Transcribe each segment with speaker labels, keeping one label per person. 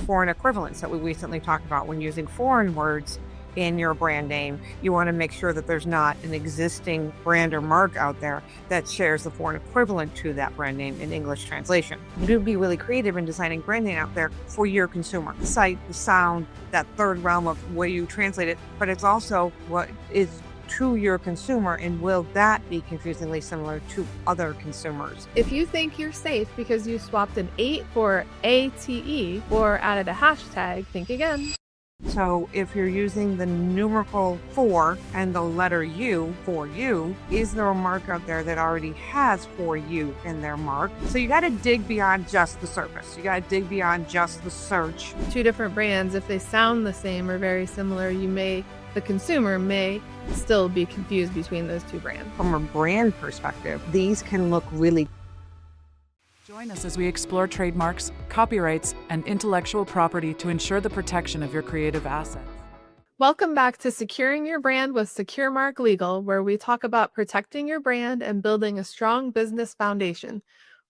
Speaker 1: foreign equivalents that we recently talked about. When using foreign words in your brand name, you want to make sure that there's not an existing brand or mark out there that shares the foreign equivalent to that brand name in English translation. You be really creative in designing branding out there for your consumer. The sight, the sound, that third realm of where you translate it, but it's also what is to your consumer, and will that be confusingly similar to other consumers?
Speaker 2: If you think you're safe because you swapped an 8 for ATE or added a hashtag, think again.
Speaker 1: So if you're using the numeral 4 and the letter U for you, is there a mark out there that already has for you in their mark? So you got to dig beyond just the surface. You got to dig beyond just the search.
Speaker 2: Two different brands, if they sound the same or very similar, the consumer may still be confused between those two brands.
Speaker 1: From a brand perspective, these can look really.
Speaker 3: Join us as we explore trademarks, copyrights, and intellectual property to ensure the protection of your creative assets.
Speaker 2: Welcome back to Securing Your Brand with SecureMark Legal, where we talk about protecting your brand and building a strong business foundation.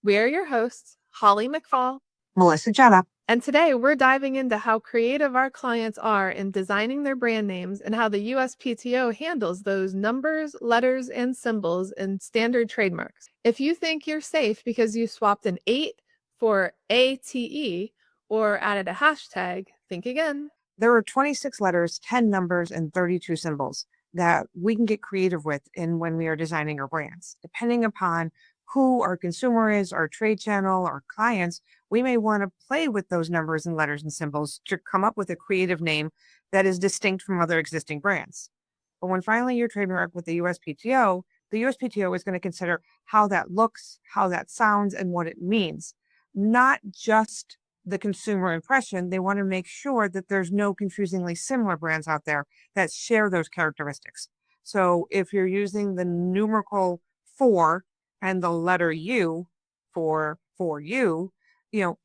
Speaker 2: We are your hosts, Holly McFall,
Speaker 1: Melissa Jedda.
Speaker 2: And today we're diving into how creative our clients are in designing their brand names and how the USPTO handles those numbers, letters, and symbols in standard trademarks. If you think you're safe because you swapped an 8 for ATE or added a hashtag, think again.
Speaker 1: There are 26 letters, 10 numbers, and 32 symbols that we can get creative with when we are designing our brands. Depending upon who our consumer is, our trade channel, our clients, we may want to play with those numbers and letters and symbols to come up with a creative name that is distinct from other existing brands. But when filing your trademark with the USPTO is going to consider how that looks, how that sounds, and what it means. Not just the consumer impression. They want to make sure that there's no confusingly similar brands out there that share those characteristics. So if you're using the numeral 4 and the letter U for you,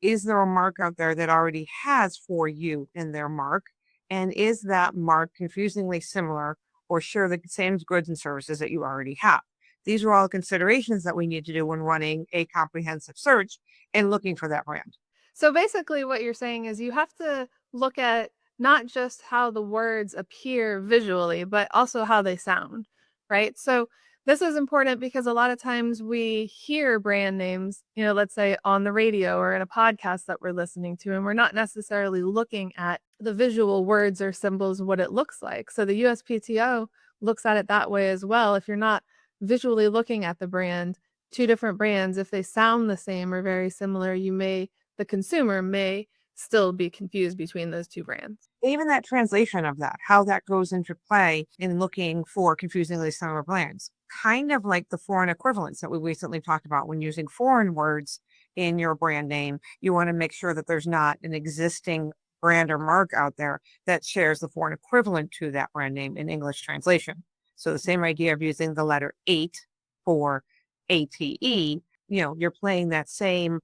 Speaker 1: is there a mark out there that already has for you in their mark? And is that mark confusingly similar or share the same goods and services that you already have? These are all considerations that we need to do when running a comprehensive search and looking for that brand.
Speaker 2: So basically what you're saying is you have to look at not just how the words appear visually, but also how they sound, right? So this is important because a lot of times we hear brand names, let's say on the radio or in a podcast that we're listening to, and we're not necessarily looking at the visual words or symbols, what it looks like. So the USPTO looks at it that way as well. If you're not visually looking at the brand, two different brands, if they sound the same or very similar, the consumer may still be confused between those two brands.
Speaker 1: Even that translation of that, how that goes into play in looking for confusingly similar brands, kind of like the foreign equivalents that we recently talked about. When using foreign words in your brand name, you want to make sure that there's not an existing brand or mark out there that shares the foreign equivalent to that brand name in English translation. So the same idea of using the letter 8 for ATE, you're using that same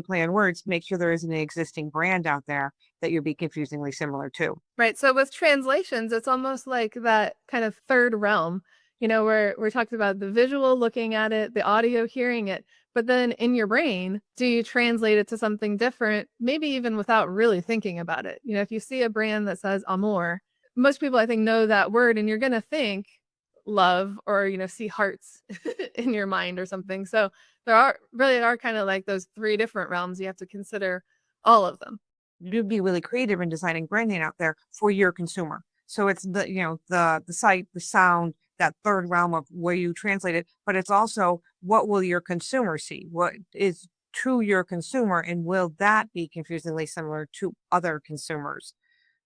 Speaker 1: play on words to make sure there isn't an existing brand out there that you'll be confusingly similar to.
Speaker 2: Right. So with translations, it's almost like that kind of third realm, where we're talking about the visual looking at it, the audio hearing it, but then in your brain, do you translate it to something different, maybe even without really thinking about it? If you see a brand that says amor, most people I think know that word, and you're going to think love or, see hearts in your mind or something. So there are kind of like those three different realms. You have to consider all of them.
Speaker 1: You'd be really creative in designing branding out there for your consumer. So it's the sight, the sound, that third realm of where you translate it, but it's also what will your consumer see? What is to your consumer, and will that be confusingly similar to other consumers?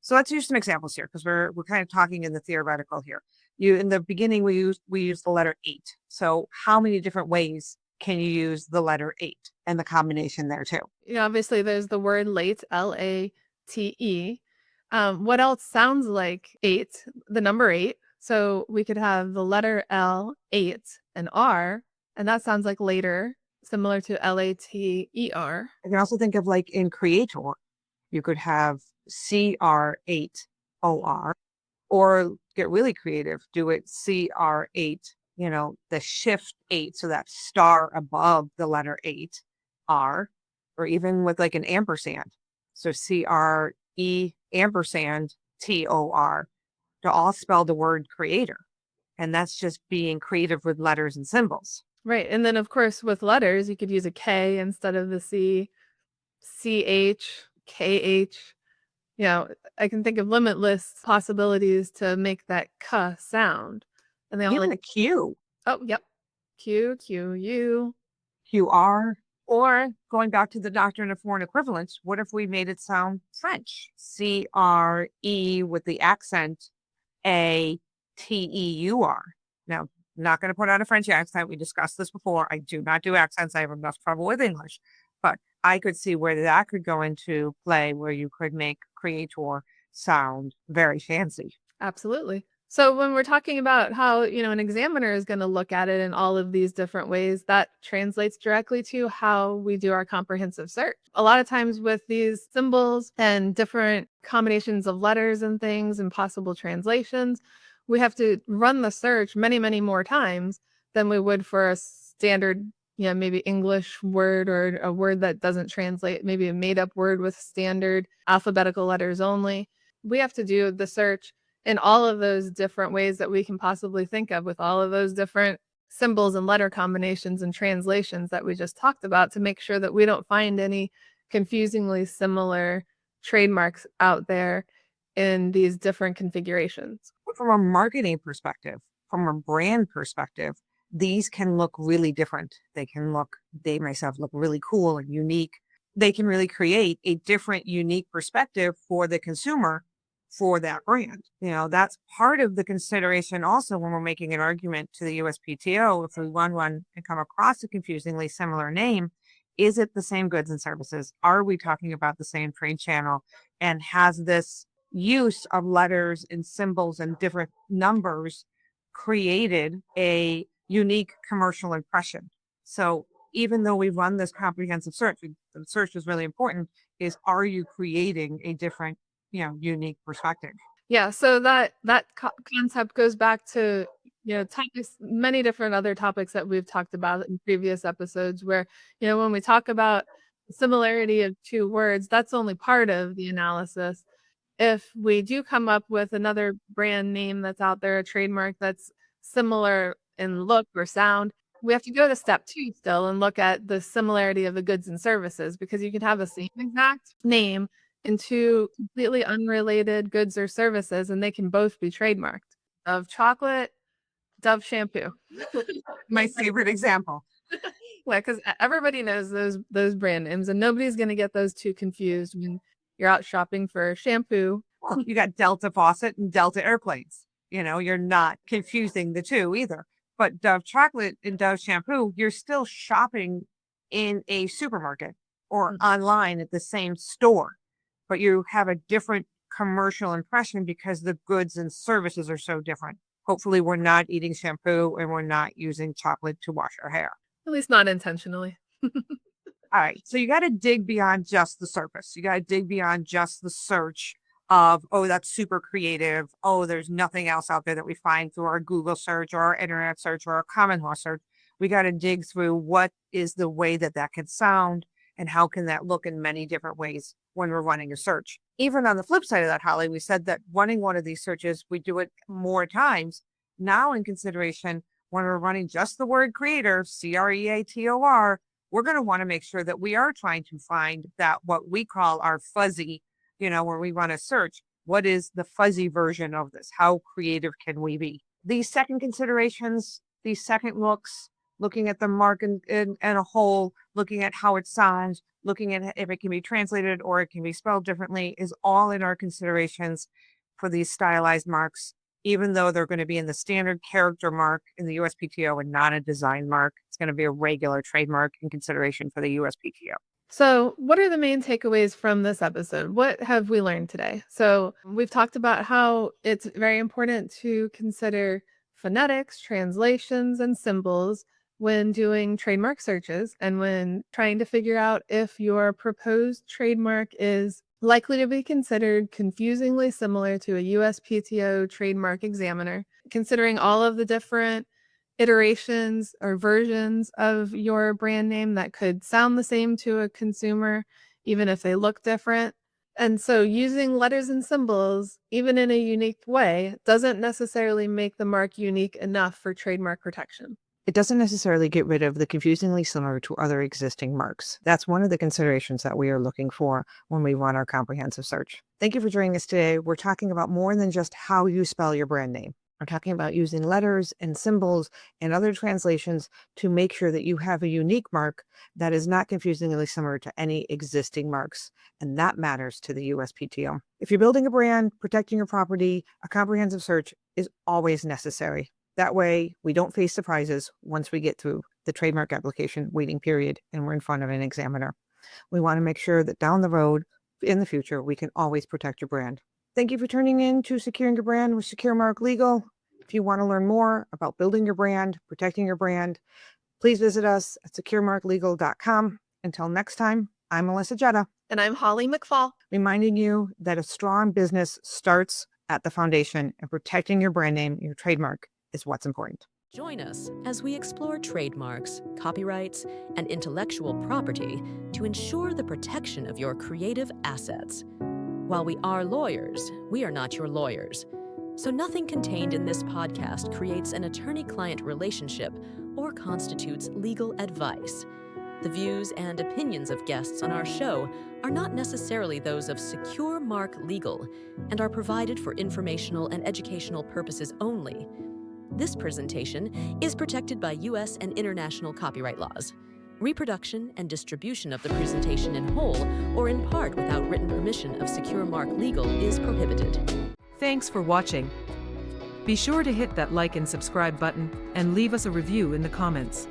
Speaker 1: So let's use some examples here because we're kind of talking in the theoretical here. In the beginning, we use the letter 8. So how many different ways can you use the letter 8 and the combination there too?
Speaker 2: Obviously there's the word late, LATE. What else sounds like 8? The number 8. So we could have the letter L, 8, and R, and that sounds like later, similar to LATER.
Speaker 1: I can also think of like in creator, you could have CR8OR, or get really creative, do it CR8, the shift 8, so that star above the letter 8, R, or even with like an ampersand. So CRE ampersand TOR to all spell the word creator. And that's just being creative with letters and symbols.
Speaker 2: Right. And then, of course, with letters, you could use a K instead of the C, CH, KH. You know, I can think of limitless possibilities to make that K sound. And they
Speaker 1: Even
Speaker 2: only,
Speaker 1: a Q,
Speaker 2: oh, yep. Q, Q, U.
Speaker 1: QR, or going back to the doctrine of foreign equivalence, what if we made it sound French? CRE with the accent ATEUR. Now, not going to put on a French accent. We discussed this before. I do not do accents. I have enough trouble with English. But I could see where that could go into play, where you could make creator sound very fancy.
Speaker 2: Absolutely. So when we're talking about how, an examiner is going to look at it in all of these different ways, that translates directly to how we do our comprehensive search. A lot of times with these symbols and different combinations of letters and things and possible translations, we have to run the search many, many more times than we would for a standard, maybe English word or a word that doesn't translate, maybe a made up word with standard alphabetical letters only. We have to do the search in all of those different ways that we can possibly think of, with all of those different symbols and letter combinations and translations that we just talked about, to make sure that we don't find any confusingly similar trademarks out there in these different configurations.
Speaker 1: From a marketing perspective, from a brand perspective, these can look really different. They myself look really cool and unique. They can really create a different, unique perspective for the consumer for that brand. That's part of the consideration also when we're making an argument to the USPTO. If we run one and come across a confusingly similar name, is it the same goods and services? Are we talking about the same trade channel? And has this use of letters and symbols and different numbers created a unique commercial impression? So even though we run this comprehensive search, the search is really important, are you creating a different, unique perspective?
Speaker 2: Yeah, so that concept goes back to, topics, many different other topics that we've talked about in previous episodes, where, when we talk about similarity of two words, that's only part of the analysis. If we do come up with another brand name that's out there, a trademark that's similar in look or sound, we have to go to step 2 still and look at the similarity of the goods and services, because you can have the same exact name in two completely unrelated goods or services, and they can both be trademarked. Dove chocolate, Dove shampoo.
Speaker 1: My favorite example.
Speaker 2: Yeah, because everybody knows those brand names, and nobody's going to get those two confused when you're out shopping for shampoo.
Speaker 1: Well, you got Delta faucet and Delta airplanes. You're not confusing the two either. But Dove chocolate and Dove shampoo, you're still shopping in a supermarket or online at the same store, but you have a different commercial impression because the goods and services are so different. Hopefully we're not eating shampoo and we're not using chocolate to wash our hair.
Speaker 2: At least not intentionally.
Speaker 1: All right. So you got to dig beyond just the surface. You got to dig beyond just the search of, oh, that's super creative. Oh, there's nothing else out there that we find through our Google search or our internet search or our common law search. We got to dig through what is the way that can sound and how can that look in many different ways when we're running a search. Even on the flip side of that, Holly, we said that running one of these searches, we do it more times. Now in consideration, when we're running just the word creator, CREATOR, we're going to want to make sure that we are trying to find that what we call our fuzzy, where we run a search. What is the fuzzy version of this? How creative can we be? These second considerations, these second looks, looking at the mark in a whole, looking at how it sounds, looking at if it can be translated or it can be spelled differently, is all in our considerations for these stylized marks, even though they're going to be in the standard character mark in the USPTO and not a design mark. It's going to be a regular trademark in consideration for the USPTO.
Speaker 2: So, what are the main takeaways from this episode? What have we learned today? So, we've talked about how it's very important to consider phonetics, translations, and symbols when doing trademark searches and when trying to figure out if your proposed trademark is likely to be considered confusingly similar to a USPTO trademark examiner, considering all of the different iterations or versions of your brand name that could sound the same to a consumer, even if they look different. And so using letters and symbols, even in a unique way, doesn't necessarily make the mark unique enough for trademark protection.
Speaker 1: It doesn't necessarily get rid of the confusingly similar to other existing marks. That's one of the considerations that we are looking for when we run our comprehensive search. Thank you for joining us today. We're talking about more than just how you spell your brand name. We're talking about using letters and symbols and other translations to make sure that you have a unique mark that is not confusingly similar to any existing marks. And that matters to the USPTO. If you're building a brand, protecting your property, a comprehensive search is always necessary. That way, we don't face surprises once we get through the trademark application waiting period and we're in front of an examiner. We want to make sure that down the road, in the future, we can always protect your brand. Thank you for tuning in to Securing Your Brand with SecureMark Legal. If you want to learn more about building your brand, protecting your brand, please visit us at securemarklegal.com. Until next time, I'm Melissa Jedda.
Speaker 2: And I'm Holly McFall.
Speaker 1: Reminding you that a strong business starts at the foundation, and protecting your brand name, your trademark, is what's important.
Speaker 4: Join us as we explore trademarks, copyrights, and intellectual property to ensure the protection of your creative assets. While we are lawyers, we are not your lawyers. So nothing contained in this podcast creates an attorney-client relationship or constitutes legal advice. The views and opinions of guests on our show are not necessarily those of SecureMark Legal and are provided for informational and educational purposes only. This presentation is protected by U.S. and international copyright laws. Reproduction and distribution of the presentation in whole or in part without written permission of SecureMark Legal is prohibited.
Speaker 3: Thanks for watching. Be sure to hit that like and subscribe button and leave us a review in the comments.